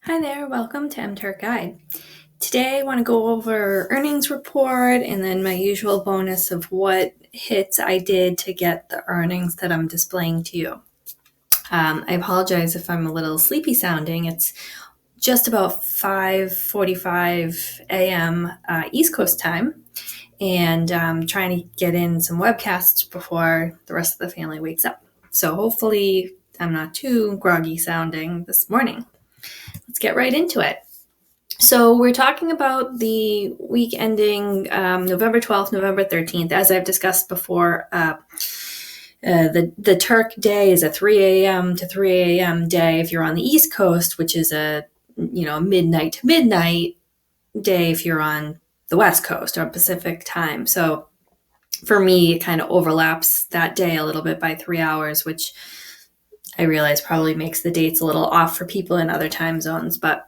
Hi there, welcome to MTurk Guide. Today I want to go over earnings report and then my usual bonus of what hits I did to get the earnings that I'm displaying to you. I apologize if I'm a little sleepy sounding. It's just about 5:45 a.m. East Coast time, and I'm trying to get in some webcasts before the rest of the family wakes up. So hopefully I'm not too groggy sounding this morning. Let's get right into it. So we're talking about the week ending November 12th, November 13th. As I've discussed before, the Turk day is a 3 a.m. to 3 a.m. day if you're on the East Coast, which is a midnight to midnight day if you're on the West Coast or Pacific time. So for me, it kind of overlaps that day a little bit by 3 hours, which I realize probably makes the dates a little off for people in other time zones, but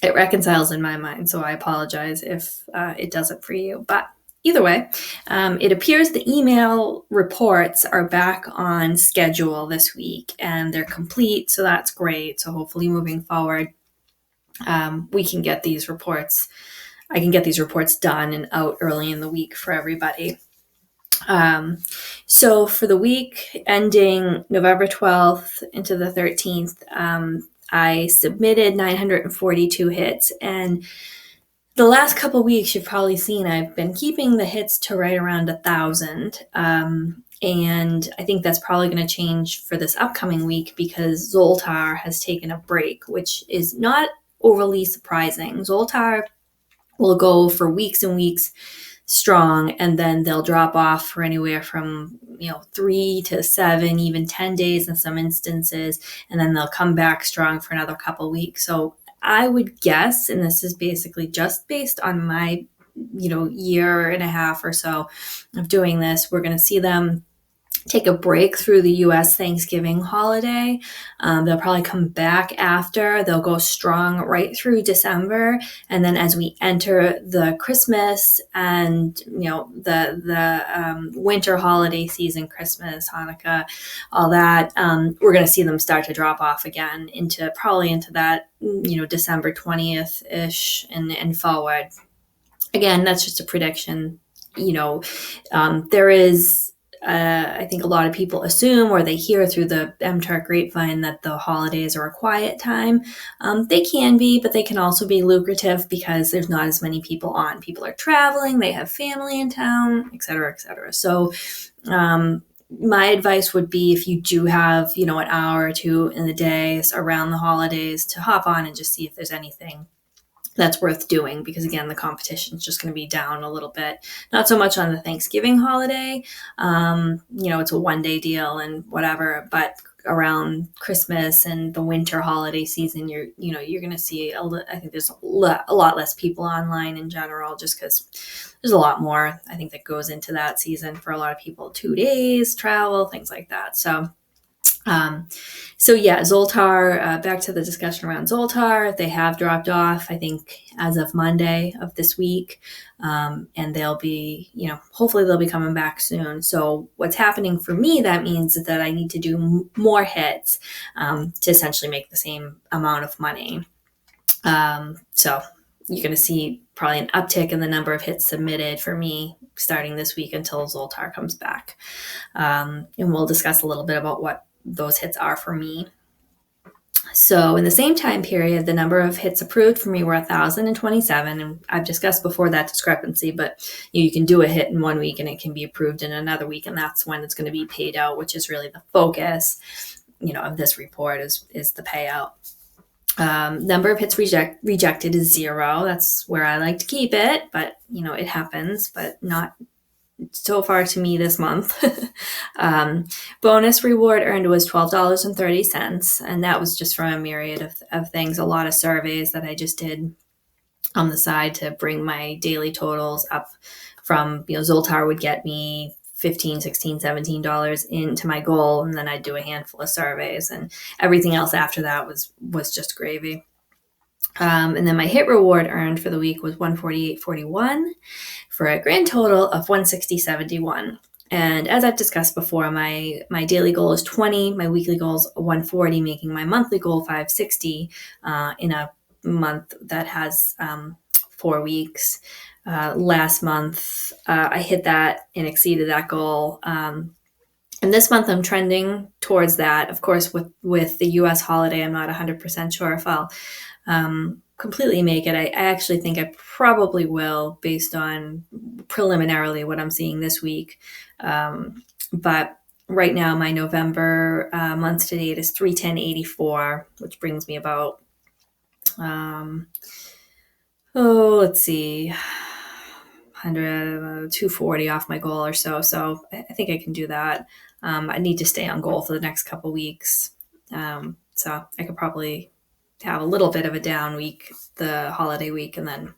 it reconciles in my mind, so I apologize if it doesn't for you. But either way, it appears the email reports are back on schedule this week, and they're complete, so that's great. So hopefully moving forward, we can get these reports. I can get these reports done and out early in the week for everybody. So for the week ending November 12th into the 13th, I submitted 942 hits, and the last couple weeks you've probably seen I've been keeping the hits to right around 1,000. And I think that's probably going to change for this upcoming week because Zoltar has taken a break, which is not overly surprising. Zoltar will go for weeks and weeks strong, and then they'll drop off for anywhere from 3 to 7, even 10 days in some instances, and then they'll come back strong for another couple weeks. So I would guess, and this is basically just based on my year and a half or so of doing this, we're going to see them take a break through the US Thanksgiving holiday. They'll probably come back after. They'll go strong right through December, and then as we enter the Christmas and the winter holiday season, Christmas, Hanukkah, all that, we're going to see them start to drop off again into that December 20th ish and forward. Again, that's just a prediction. There is. I think a lot of people assume or they hear through the MTurk grapevine that the holidays are a quiet time. They can be, but they can also be lucrative because there's not as many people on. People are traveling, they have family in town, et cetera, et cetera. So my advice would be if you do have, an hour or two in the days around the holidays to hop on and just see if there's anything that's worth doing, because again, the competition is just going to be down a little bit. Not so much on the Thanksgiving holiday. It's a one-day deal and whatever, but around Christmas and the winter holiday season, you're going to see I think there's a lot less people online in general, just because there's a lot more, I think, that goes into that season for a lot of people. 2 days, travel, things like that. So Zoltar, back to the discussion around Zoltar, they have dropped off, I think, as of Monday of this week. And they'll be, hopefully they'll be coming back soon. So what's happening for me, that means that I need to do more hits, to essentially make the same amount of money. So you're going to see probably an uptick in the number of hits submitted for me starting this week until Zoltar comes back. And we'll discuss a little bit about what those hits are for me. So in the same time period, the number of hits approved for me were 1,027. And I've discussed before that discrepancy, but you can do a hit in 1 week and it can be approved in another week. And that's when it's going to be paid out, which is really the focus, of this report is the payout. Number of hits rejected is 0. That's where I like to keep it, but it happens, but not so far to me this month. Bonus reward earned was $12.30, and that was just from a myriad of things, a lot of surveys that I just did on the side to bring my daily totals up from, Zoltar would get me $15, $16, $17 into my goal, and then I'd do a handful of surveys, and everything else after that was just gravy. And then my hit reward earned for the week was $148.41 for a grand total of $160.71. And as I've discussed before, my daily goal is 20, my weekly goal is 140, making my monthly goal 560 in a month that has 4 weeks. Last month, I hit that and exceeded that goal. And this month I'm trending towards that. Of course, with the US holiday, I'm not 100% sure if I'll completely make it. I actually think I probably will, based on preliminarily what I'm seeing this week. But right now, my November month to date is 310.84, which brings me about, let's see, 240 off my goal or so. So I think I can do that. I need to stay on goal for the next couple weeks. So I could probably have a little bit of a down week, the holiday week, and then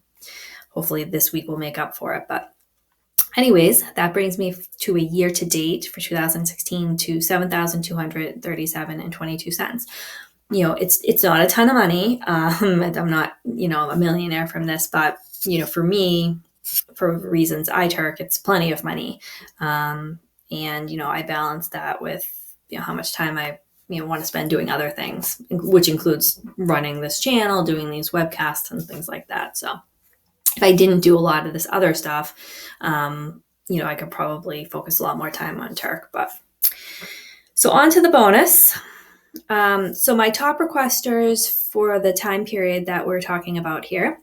hopefully this week will make up for it. But anyways, that brings me to a year to date for 2016 to $7,237.22. It's not a ton of money. I'm not, a millionaire from this, but for me, for reasons MTurk, it's plenty of money. And I balance that with how much time I want to spend doing other things, which includes running this channel, doing these webcasts and things like that. So if I didn't do a lot of this other stuff, I could probably focus a lot more time on Turk. But so on to the bonus. So my top requesters for the time period that we're talking about here,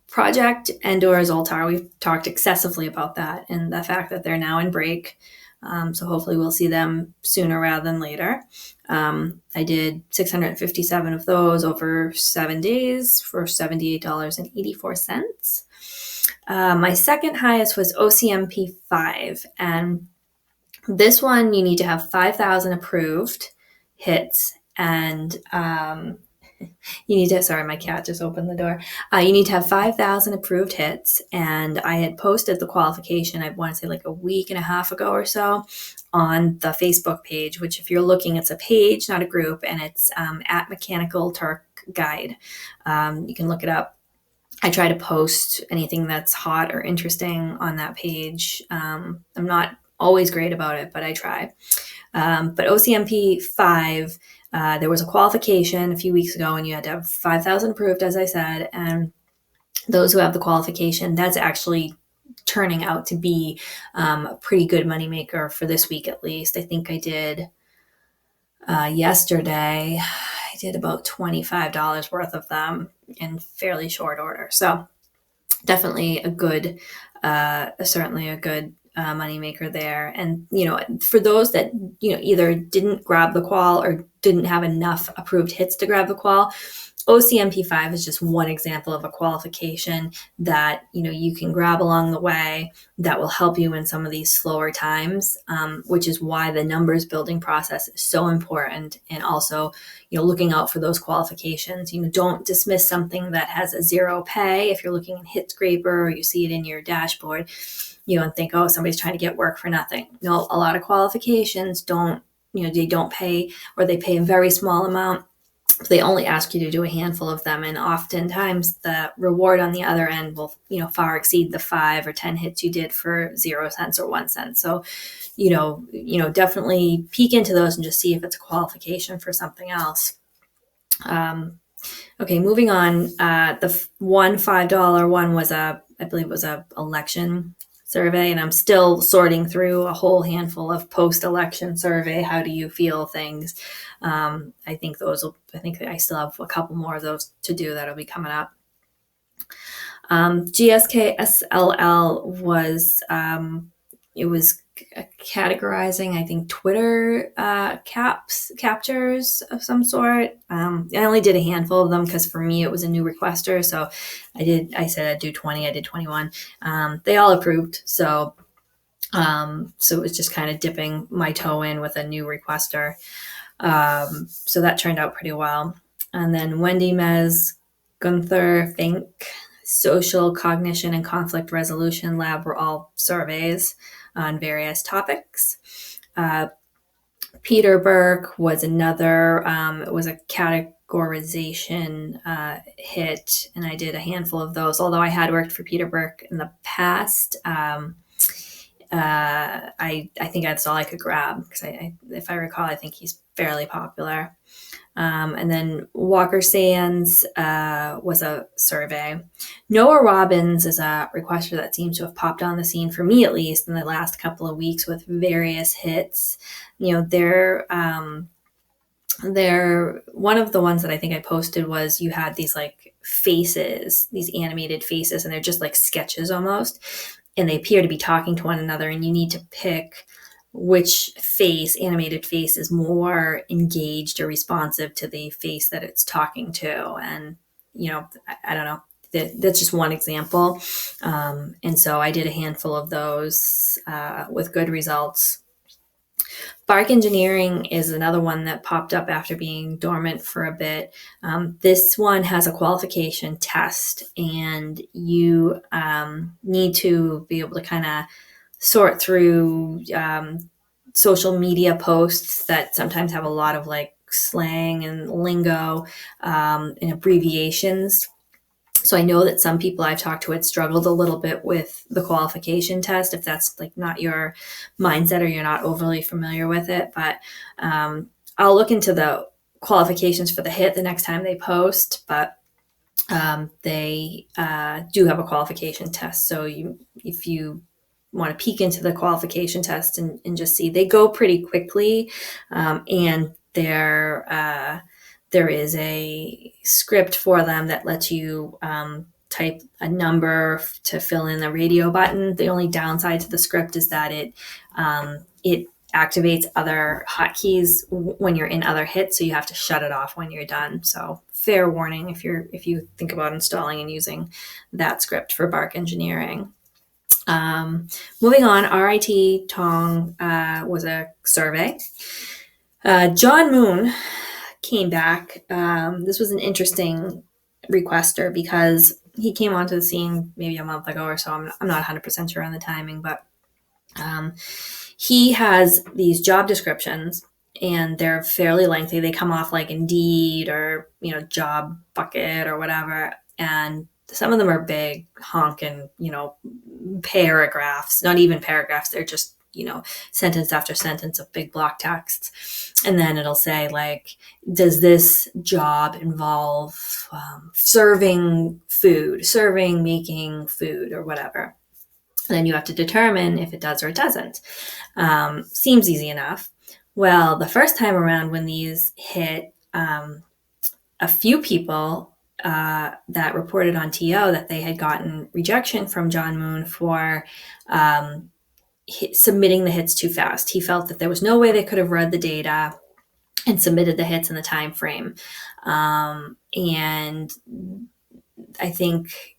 Project and/or Zoltar. We've talked excessively about that and the fact that they're now in break. So hopefully we'll see them sooner rather than later. I did 657 of those over 7 days for $78.84. My second highest was OCMP 5. And this one, you need to have 5,000 approved hits, and you need to, sorry, my cat just opened the door. You need to have 5,000 approved hits. And I had posted the qualification, I want to say like a week and a half ago or so, on the Facebook page, which if you're looking, it's a page, not a group, and it's at Mechanical Turk Guide. You can look it up. I try to post anything that's hot or interesting on that page. I'm not always great about it, but I try. But OCMP 5, there was a qualification a few weeks ago, and you had to have 5,000 approved, as I said. And those who have the qualification, that's actually turning out to be a pretty good moneymaker for this week, at least. I think I did yesterday, I did about $25 worth of them in fairly short order. So definitely a good, certainly a good moneymaker there. And, for those that, either didn't grab the qual or didn't have enough approved hits to grab the qual, OCMP 5 is just one example of a qualification that, you can grab along the way that will help you in some of these slower times, which is why the numbers building process is so important. And also, looking out for those qualifications. Don't dismiss something that has a zero pay. If you're looking at Hit Scraper or you see it in your dashboard, and think, oh, somebody's trying to get work for nothing. No, a lot of qualifications don't, they don't pay, or they pay a very small amount. They only ask you to do a handful of them, and oftentimes the reward on the other end will, far exceed the 5 or 10 hits you did for 0 cents or 1 cent. So, definitely peek into those and just see if it's a qualification for something else. Okay, moving on. The one $5 one was I believe it was a election survey, and I'm still sorting through a whole handful of post-election survey. How do you feel things? I think I still have a couple more of those to do that'll be coming up. GSKSLL was, it was categorizing, I think, Twitter captures of some sort. I only did a handful of them because for me it was a new requester. So I said I'd do 20, I did 21. They all approved. So it was just kind of dipping my toe in with a new requester. So that turned out pretty well. And then Wendy Mez, Gunther Fink, Social Cognition and Conflict Resolution Lab were all surveys on various topics. Peter Burke was another, it was a categorization hit, and I did a handful of those, although I had worked for Peter Burke in the past. I think that's all I could grab because if I recall, I think he's fairly popular. And then Walker Sands was a survey. Noah Robbins is a requester that seems to have popped on the scene, for me at least, in the last couple of weeks with various hits. They're one of the ones that I think I posted was you had these like faces, these animated faces, and they're just like sketches almost, and they appear to be talking to one another, and you need to pick which animated face is more engaged or responsive to the face that it's talking to. And I don't know, that's just one example. And so I did a handful of those with good results. Bark engineering is another one that popped up after being dormant for a bit. This one has a qualification test, and you need to be able to kind of sort through social media posts that sometimes have a lot of like slang and lingo and abbreviations. So I know that some people I've talked to had struggled a little bit with the qualification test, if that's like not your mindset or you're not overly familiar with it. But I'll look into the qualifications for the hit the next time they post. But they do have a qualification test. So if you want to peek into the qualification test and just see, they go pretty quickly, and there is a script for them that lets you type a number to fill in the radio button. The only downside to the script is that it activates other hotkeys when you're in other hits, so you have to shut it off when you're done. So fair warning if you think about installing and using that script for Bark engineering. Moving on, RIT Tong was a survey. John Moon came back. This was an interesting requester because he came onto the scene maybe a month ago or so. I'm not 100% sure on the timing, but he has these job descriptions, and they're fairly lengthy. They come off like Indeed or Job Bucket or whatever, and some of them are big, honking, paragraphs. Not even paragraphs. They're just sentence after sentence of big block texts. And then it'll say like, does this job involve serving, making food or whatever? And then you have to determine if it does or it doesn't. Seems easy enough. Well, the first time around when these hit, a few people that reported on TO that they had gotten rejection from John Moon for submitting the hits too fast. He felt that there was no way they could have read the data and submitted the hits in the time frame. And I think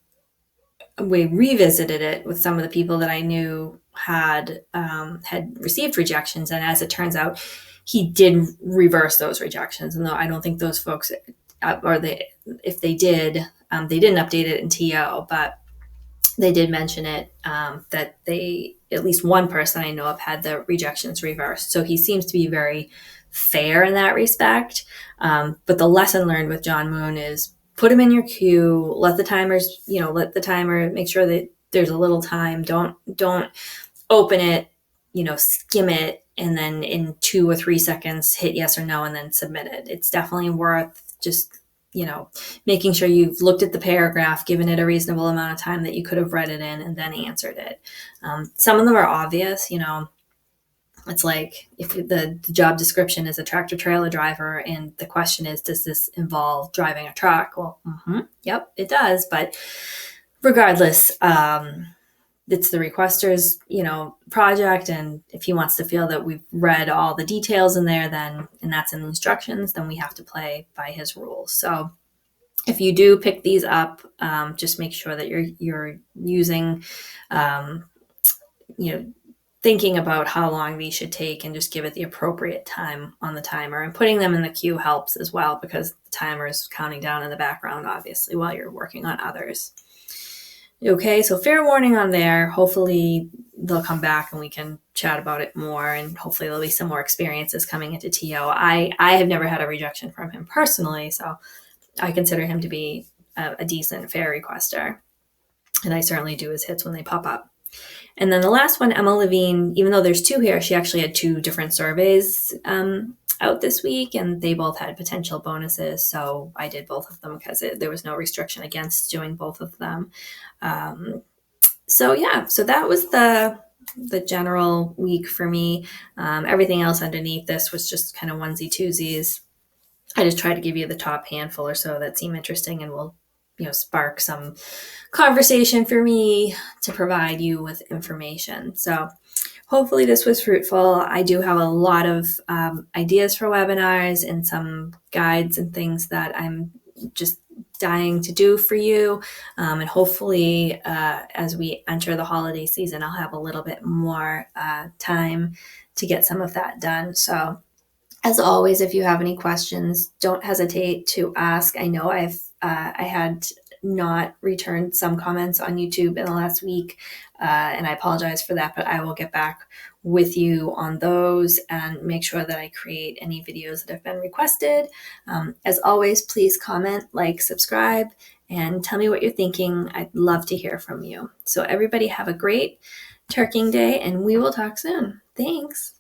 we revisited it with some of the people that I knew had received rejections, and as it turns out, he did reverse those rejections. And though I don't think those folks, if they did, they didn't update it in TO, but they did mention it, that at least one person I know of had the rejections reversed. So he seems to be very fair in that respect. But the lesson learned with John Moon is put him in your queue, let the timer make sure that there's a little time. Don't open it, skim it, and then in 2 or 3 seconds hit yes or no and then submit it. It's definitely worth just making sure you've looked at the paragraph, given it a reasonable amount of time that you could have read it in, and then answered it. Some of them are obvious, it's like if the job description is a tractor trailer driver and the question is, does this involve driving a truck? Well, yep, it does. But regardless, it's the requester's, project. And if he wants to feel that we've read all the details in there, and that's in the instructions, then we have to play by his rules. So if you do pick these up, just make sure that you're using, thinking about how long these should take, and just give it the appropriate time on the timer. And putting them in the queue helps as well, because the timer is counting down in the background, obviously, while you're working on others. Okay, so fair warning on there. Hopefully they'll come back and we can chat about it more, and hopefully there'll be some more experiences coming into TO. I have never had a rejection from him personally, so I consider him to be a decent, fair requester. And I certainly do his hits when they pop up. And then the last one, Emma Levine, even though there's two here, she actually had two different surveys out this week, and they both had potential bonuses. So I did both of them because there was no restriction against doing both of them. So that was the general week for me. Everything else underneath this was just kind of onesie twosies. I just tried to give you the top handful or so that seem interesting and will, spark some conversation for me to provide you with information. So hopefully this was fruitful. I do have a lot of ideas for webinars and some guides and things that I'm just dying to do for you. And hopefully as we enter the holiday season, I'll have a little bit more time to get some of that done. So as always, if you have any questions, don't hesitate to ask. I know I had not returned some comments on YouTube in the last week, and I apologize for that, but I will get back with you on those and make sure that I create any videos that have been requested. As always, please comment, like, subscribe, and tell me what you're thinking. I'd love to hear from you. So everybody have a great Turking Day, and we will talk soon. Thanks.